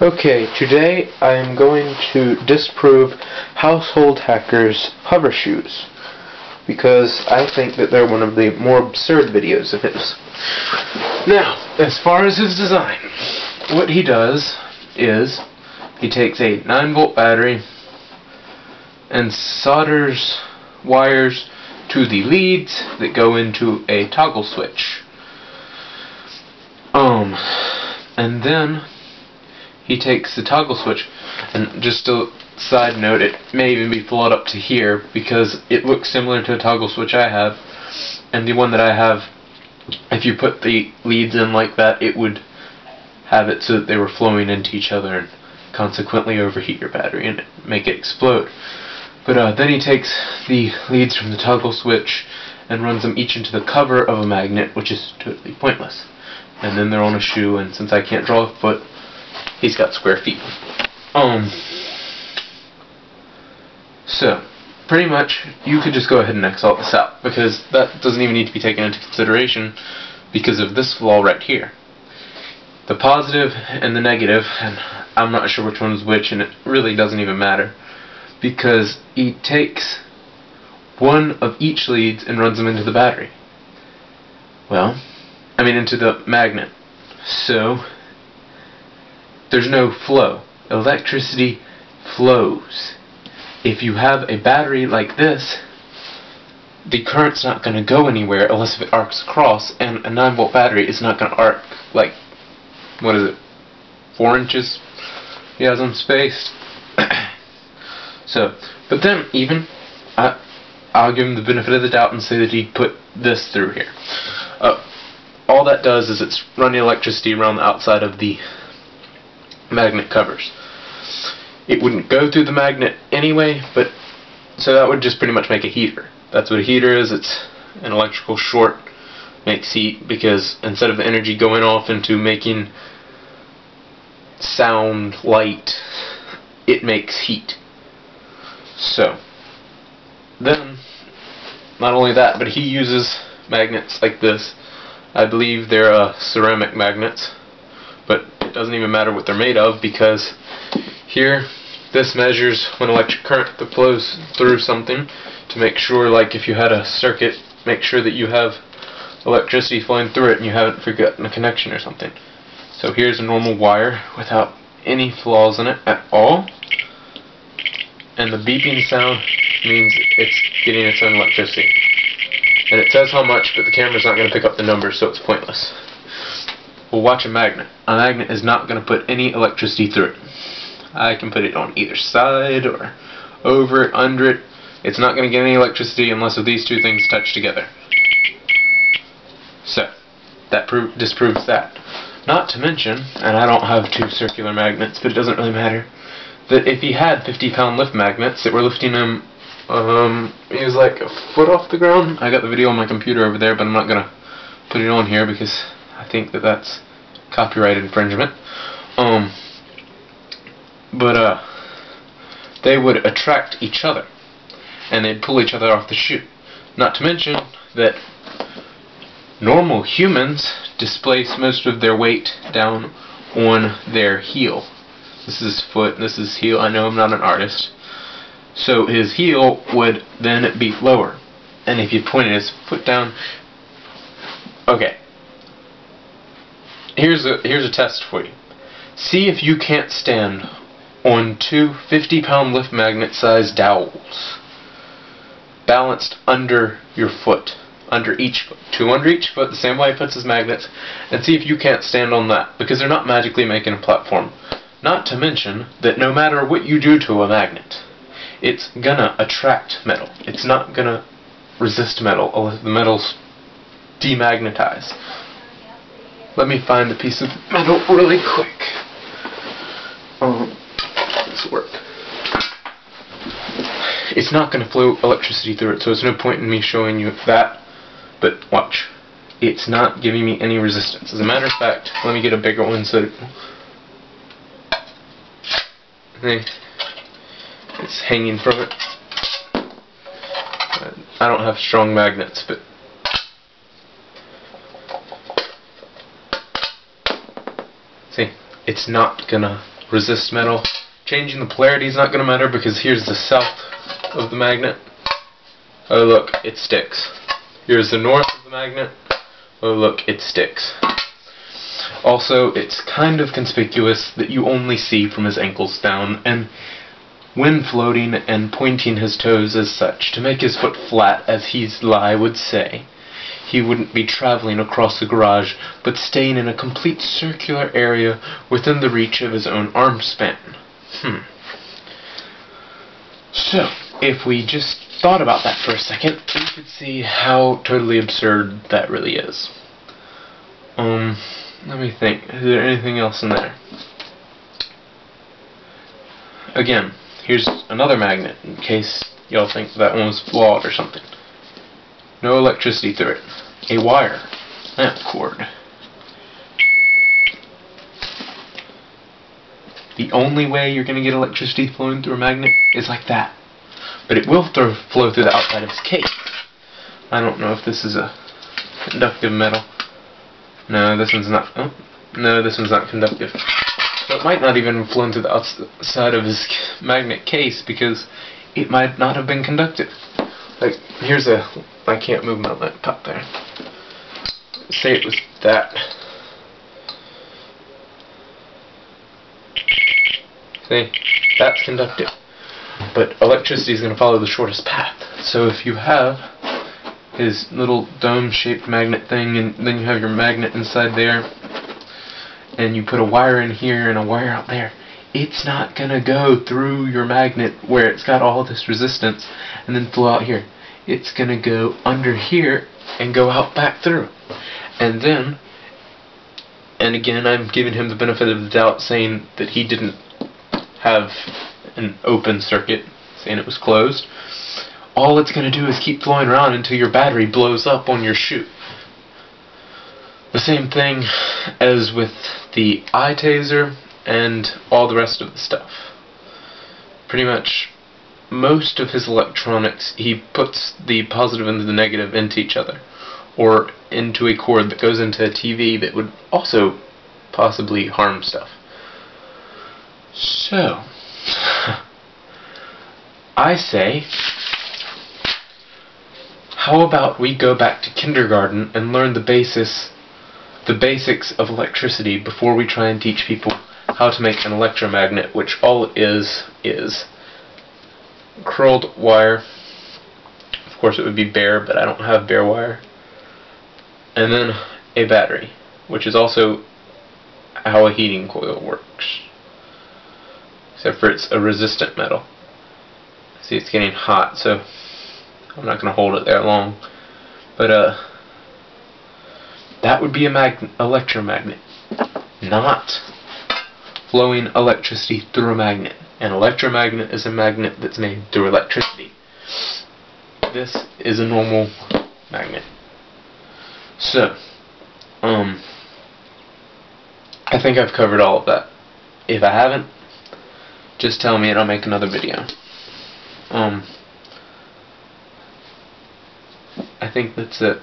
Okay, today I am going to disprove household hackers' hover shoes because I think that they're one of the more absurd videos of his. Now, as far as his design, what he does is he takes a 9-volt battery and solders wires to the leads that go into a toggle switch. And then he takes the toggle switch, and just a side note, it may even be flawed up to here because it looks similar to a toggle switch I have, and the one that I have, if you put the leads in like that, it would have it so that they were flowing into each other and consequently overheat your battery and make it explode. But then he takes the leads from the toggle switch and runs them each into the cover of a magnet, which is totally pointless. And then they're on a shoe, and since I can't draw a foot, he's got square feet. So, pretty much, you could just go ahead and X all this out, because that doesn't even need to be taken into consideration because of this flaw right here. The positive and the negative, and I'm not sure which one is which, and it really doesn't even matter, because he takes one of each leads and runs them into the battery. Into the magnet. So, there's no flow. Electricity flows. If you have a battery like this, the current's not going to go anywhere unless if it arcs across, and a 9-volt battery is not going to arc like, 4 inches? He has them spaced. So, but then even, I'll give him the benefit of the doubt and say that he put this through here. All that does is it's running electricity around the outside of the magnet covers. It wouldn't go through the magnet anyway, but so that would just pretty much make a heater. That's what a heater is. It's an electrical short, makes heat, because instead of the energy going off into making sound, light, it makes heat. So then, not only that, but he uses magnets like this. I believe they're ceramic magnets, but it doesn't even matter what they're made of, because here this measures when electric current flows through something to make sure, like if you had a circuit, make sure that you have electricity flowing through it and you haven't forgotten a connection or something. So here's a normal wire without any flaws in it at all, and the beeping sound means it's getting its own electricity. And it says how much, but the camera's not going to pick up the numbers, so it's pointless. Well, watch a magnet. A magnet is not going to put any electricity through it. I can put it on either side, or over it, under it. It's not going to get any electricity unless these two things touch together. So, that disproves that. Not to mention, and I don't have 2 circular magnets, but it doesn't really matter, that if he had 50-pound lift magnets that were lifting him, he was like a foot off the ground. I got the video on my computer over there, but I'm not going to put it on here because I think that that's copyright infringement. They would attract each other, and they'd pull each other off the shoe. Not to mention that normal humans displace most of their weight down on their heel. This is foot, this is heel. I know I'm not an artist. So his heel would then be lower. And if you pointed his foot down... Okay. Here's a test for you. See if you can't stand on 2 50-pound lift magnet-sized dowels balanced under your foot. Under each foot. 2 under each foot, the same way he puts his magnets. And see if you can't stand on that. Because they're not magically making a platform. Not to mention that no matter what you do to a magnet, it's gonna attract metal. It's not gonna resist metal unless the metal's demagnetized. Let me find a piece of metal really quick. This will work. It's not gonna flow electricity through it, so there's no point in me showing you that. But watch. It's not giving me any resistance. As a matter of fact, let me get a bigger one so it's hanging from it. I don't have strong magnets, but see, it's not gonna resist metal. Changing the polarity is not going to matter because here's the south of the magnet. Oh look, it sticks. Here's the north of the magnet. Oh look, it sticks. Also, it's kind of conspicuous that you only see from his ankles down, and when floating and pointing his toes as such to make his foot flat, as his lie would say, he wouldn't be traveling across the garage, but staying in a complete circular area within the reach of his own arm span. So, if we just thought about that for a second, we could see how totally absurd that really is. Let me think. Is there anything else in there? Again, here's another magnet, in case y'all think that one was flawed or something. No electricity through it. A wire. Lamp cord. The only way you're going to get electricity flowing through a magnet is like that. But it will flow through the outside of its case. I don't know if this is a conductive metal. No, this one's not. Oh, no, this one's not conductive. So it might not even flow through the outside of his magnet case because it might not have been conductive. Like, here's a... I can't move my laptop there. Say it was that. See? That's conductive. But electricity is going to follow the shortest path. So if you have his little dome-shaped magnet thing, and then you have your magnet inside there, and you put a wire in here and a wire out there, it's not going to go through your magnet where it's got all this resistance and then flow out here. It's going to go under here and go out back through. And then, and again, I'm giving him the benefit of the doubt, saying that he didn't have an open circuit, saying it was closed. All it's going to do is keep flowing around until your battery blows up on your chute. The same thing as with the eye taser and all the rest of the stuff. Pretty much most of his electronics, he puts the positive and the negative into each other, or into a cord that goes into a TV that would also possibly harm stuff. So, I say, how about we go back to kindergarten and learn the basics of electricity before we try and teach people how to make an electromagnet, which all it is curled wire. Of course it would be bare, but I don't have bare wire. And then a battery, which is also how a heating coil works. Except for it's a resistant metal. See, it's getting hot, so I'm not going to hold it there long. But that would be a electromagnet, not flowing electricity through a magnet. An electromagnet is a magnet that's made through electricity. This is a normal magnet. So, I think I've covered all of that. If I haven't, just tell me and I'll make another video. I think that's it.